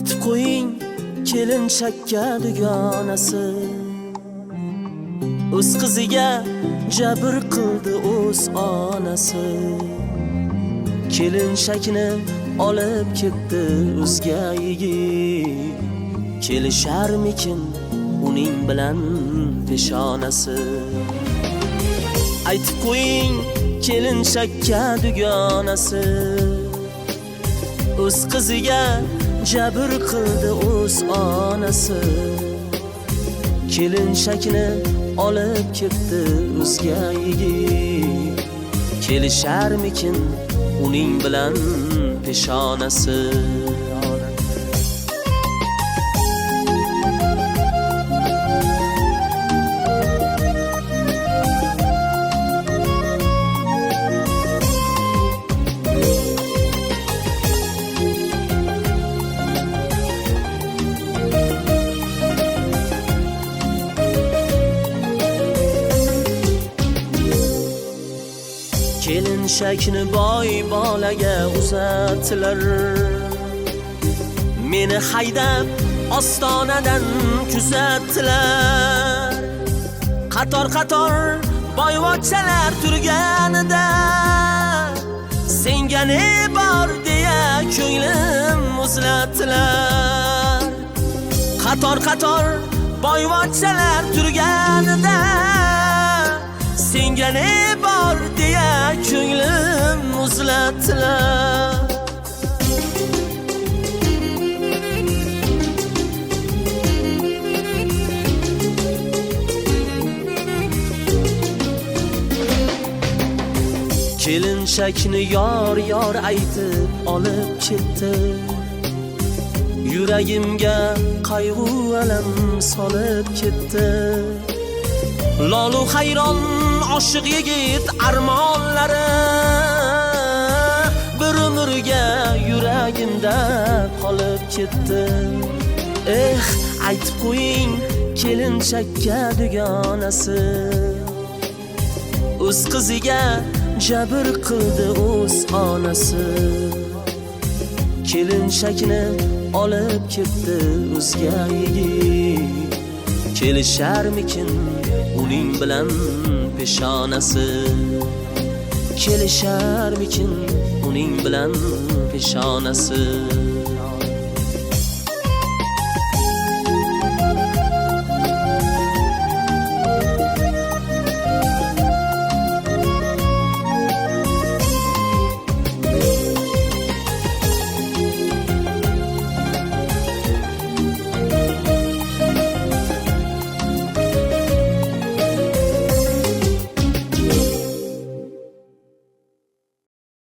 Aytib qo'ying kelinchakka dugonasi, o'z qiziga jabr qildi o'z onasi. Kelinchakni olib ketdi o'zga yigit, kelisharmikin uning bilan peshonasi. Aytib qo'ying kelinchakka dugonasi, o'z qiziga jabr qildi o'z onasi. Kelinchakni olib ketdi o'zga yigit, kelisharmikin uning bilan peshonasi. Kelinchakni boy bolaga uzatdilar, meni haydab ostonadan kuzatdilar. Qator boyvachchalar turganida senga ne bor deya ko'nglim muzlatdilar. Qator boyvachchalar turganida senga ne bor deya ko'nglim muzlatdilar. Kelinchakni yor aytib olib ketdi, yuragimga qayg'u alam solib ketdi. Lolu hayron oshiq yigit armonlari bir umrga yuragimda qolib ketdi. Aytib qo'ying kelinchakka dugonasi, o'z qiziga jabr qildi o'z onasi. Kelinchakni olib ketdi o'zga yigit, kelisharmikin uning bilan peshonasi. Kelisharmikin uning bilan peshonasi.